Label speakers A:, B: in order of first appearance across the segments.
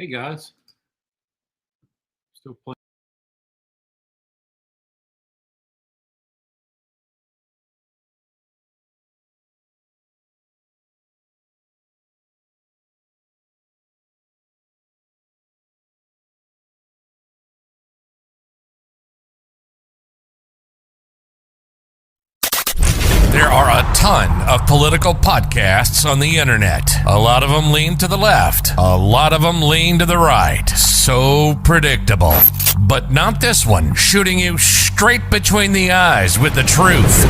A: Hey guys, still playing.
B: There are a ton of political podcasts on the internet. A lot of them lean to the left. A lot of them lean to the right. So predictable. But not this one, shooting you straight between the eyes with the truth.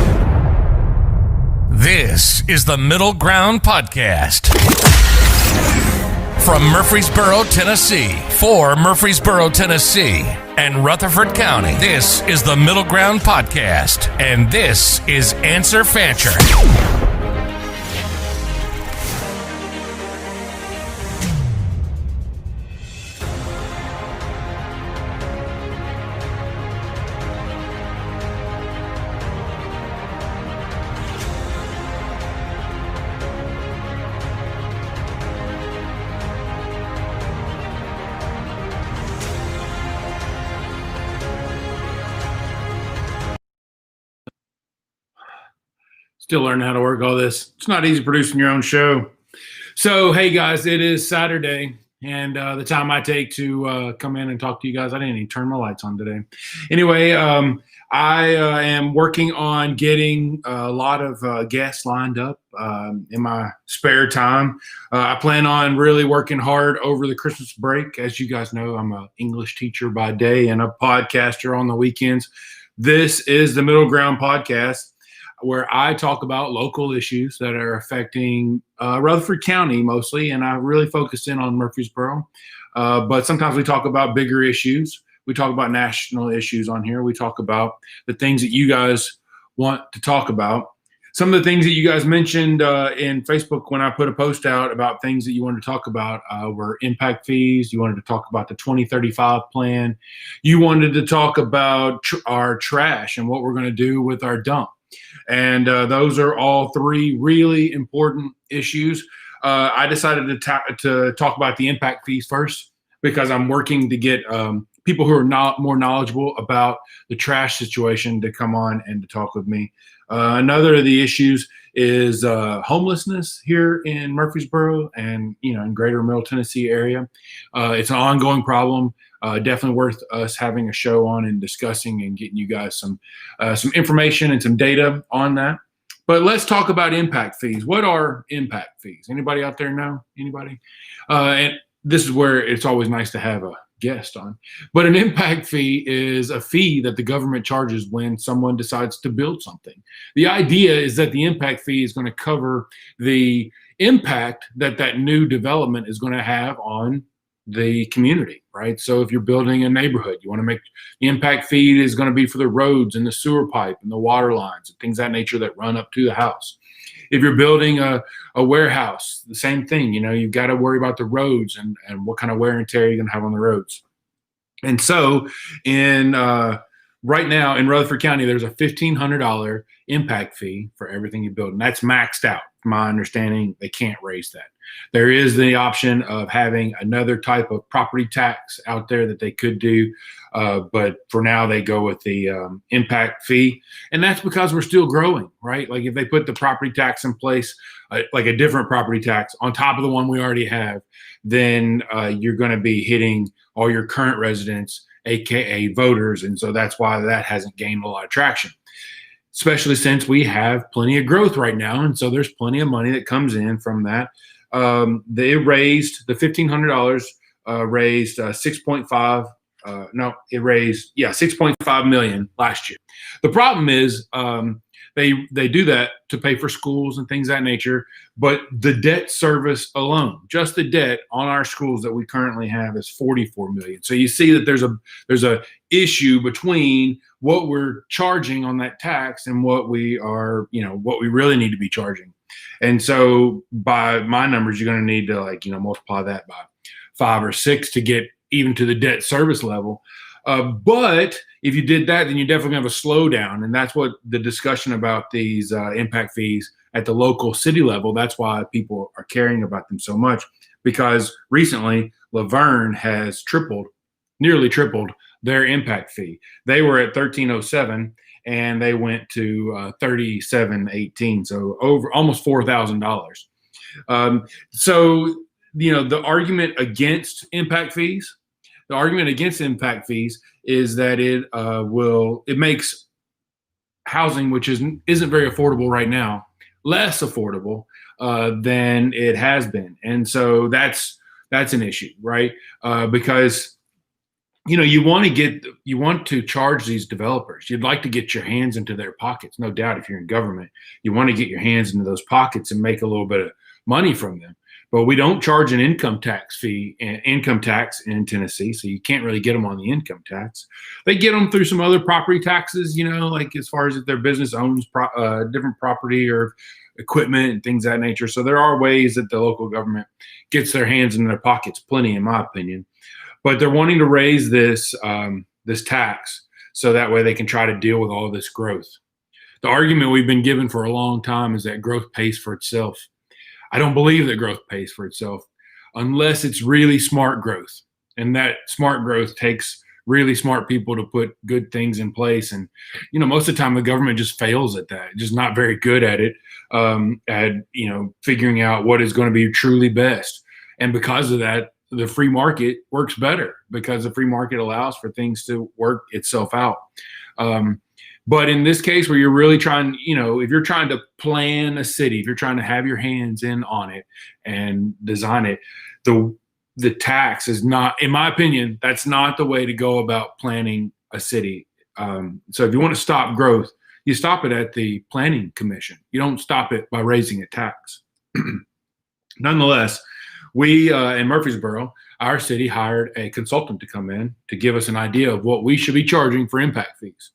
B: This is the Middle Ground Podcast. From Murfreesboro, Tennessee, for Murfreesboro, Tennessee, and Rutherford County, this is the Middle Ground Podcast, and this is Answer Fancher.
A: Still learning how to work all this. It's not easy producing your own show. So, hey guys, it is Saturday, and the time I take to come in and talk to you guys, I didn't even turn my lights on today. Anyway, I am working on getting a lot of guests lined up in my spare time. I plan on really working hard over the Christmas break. As you guys know, I'm an English teacher by day and a podcaster on the weekends. This is the Middle Ground Podcast, where I talk about local issues that are affecting Rutherford County mostly, and I really focus in on Murfreesboro. But sometimes we talk about bigger issues. We talk about national issues on here. We talk about the things that you guys want to talk about. Some of the things that you guys mentioned in Facebook when I put a post out about things that you wanted to talk about were impact fees. You wanted to talk about the 2035 plan. You wanted to talk about our trash and what we're going to do with our dump. And those are all three really important issues. I decided to talk about the impact fees first because I'm working to get people who are not more knowledgeable about the trash situation to come on and to talk with me. Another of the issues is homelessness here in Murfreesboro and in greater Middle Tennessee area. It's an ongoing problem. Definitely worth us having a show on and discussing and getting you guys some information and some data on that. But let's talk about impact fees. What are impact fees? Anybody out there know? Anybody? And this is where it's always nice to have a guest on. But an impact fee is a fee that the government charges when someone decides to build something. The idea is that the impact fee is going to cover the impact that new development is going to have on the community, right? So if you're building a neighborhood, you want to make the impact fee is going to be for the roads and the sewer pipe and the water lines and things of that nature that run up to the house. If you're building a warehouse, the same thing, you've got to worry about the roads and what kind of wear and tear you're going to have on the roads. And so right now in Rutherford County, there's a $1,500 impact fee for everything you build. And that's maxed out. From my understanding, they can't raise that. There is the option of having another type of property tax out there that they could do. But for now, they go with the impact fee. And that's because we're still growing, right? Like if they put the property tax in place, like a different property tax on top of the one we already have, then you're going to be hitting all your current residents, AKA voters. And so that's why that hasn't gained a lot of traction, especially since we have plenty of growth right now. And so there's plenty of money that comes in from that. They raised the $1,500 raised 6.5 million last year. The problem is they do that to pay for schools and things of that nature, but the debt service alone, just the debt on our schools that we currently have is 44 million. So you see that there's a issue between what we're charging on that tax and what we are, what we really need to be charging. And so by my numbers, you're going to need to multiply that by 5 or 6 to get even to the debt service level. But if you did that, then you definitely have a slowdown. And that's what the discussion about these impact fees at the local city level, that's why people are caring about them so much. because recently Laverne has nearly tripled their impact fee. They were at 1307 and they went to 3718, so over almost $4,000. So the argument against impact fees, is that it makes housing, which isn't very affordable right now, less affordable than it has been, and so that's an issue, right? Because you want to charge these developers. You'd like to get your hands into their pockets, no doubt. If you're in government, you want to get your hands into those pockets and make a little bit of money from them. But we don't charge an income tax in Tennessee, so you can't really get them on the income tax. They get them through some other property taxes, like as far as if their business owns different property or equipment and things of that nature. So there are ways that the local government gets their hands in their pockets, plenty, in my opinion. But they're wanting to raise this tax so that way they can try to deal with all this growth. The argument we've been given for a long time is that growth pays for itself. I don't believe that growth pays for itself unless it's really smart growth. And that smart growth takes really smart people to put good things in place. And, most of the time the government just fails at that, just not very good at it, at figuring out what is going to be truly best. And because of that, the free market works better because the free market allows for things to work itself out. But in this case where you're really trying, if you're trying to plan a city, if you're trying to have your hands in on it and design it, the tax is not, in my opinion, that's not the way to go about planning a city. So if you want to stop growth, you stop it at the planning commission. You don't stop it by raising a tax. Nonetheless, we in Murfreesboro, our city hired a consultant to come in to give us an idea of what we should be charging for impact fees.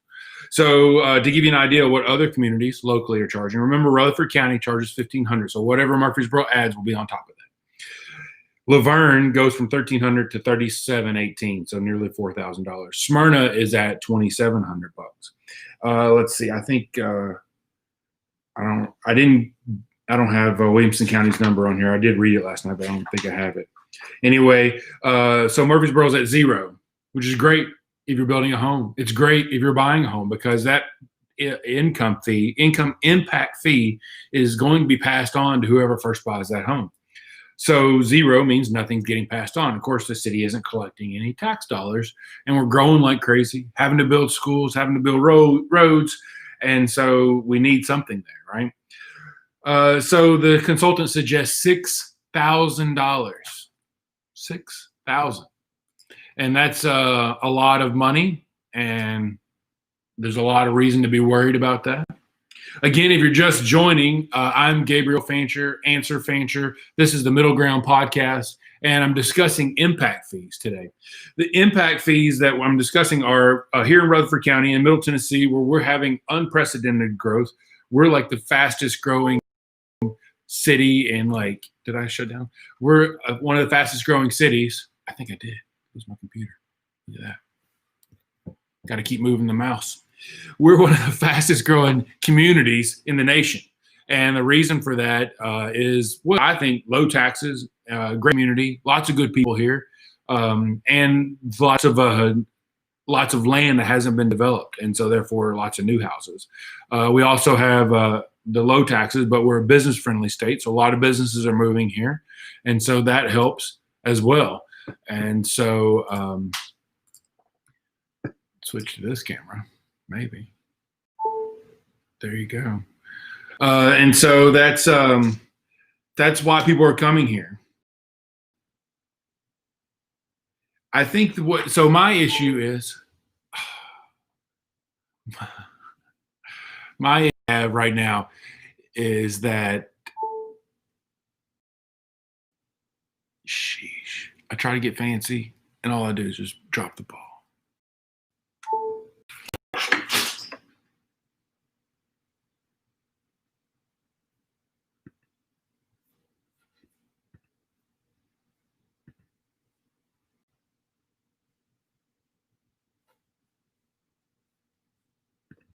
A: So to give you an idea of what other communities locally are charging, remember Rutherford County charges $1,500. So whatever Murfreesboro adds will be on top of that. Laverne goes from $1,300 to $3,718, so nearly $4,000. Smyrna is at $2,700. Let's see. I think I don't have Williamson County's number on here. I did read it last night, but I don't think I have it. Anyway, so Murfreesboro's at 0, which is great if you're building a home. It's great if you're buying a home because that income impact fee is going to be passed on to whoever first buys that home. So 0 means nothing's getting passed on. Of course, the city isn't collecting any tax dollars, and we're growing like crazy, having to build schools, having to build roads, and so we need something there, right? So the consultant suggests $6,000. $6,000, and that's a lot of money, and there's a lot of reason to be worried about that. Again, if you're just joining, I'm Gabriel Fancher, Answer Fancher. This is the Middle Ground Podcast, and I'm discussing impact fees today. The impact fees that I'm discussing are here in Rutherford County in Middle Tennessee, where we're having unprecedented growth. We're like the fastest growing city in did I shut down? We're one of the fastest growing cities. I think I did. Where's my computer? Look at that. Got to keep moving the mouse. We're one of the fastest growing communities in the nation. And the reason for that is, I think low taxes, great community, lots of good people here, and lots of land that hasn't been developed. And so therefore lots of new houses. We also have the low taxes, but we're a business friendly state. So a lot of businesses are moving here. And so that helps as well. And so switch to this camera, maybe. There you go. And so that's why people are coming here. I think so my issue is my issue right now is that sheesh, I try to get fancy and all I do is just drop the ball.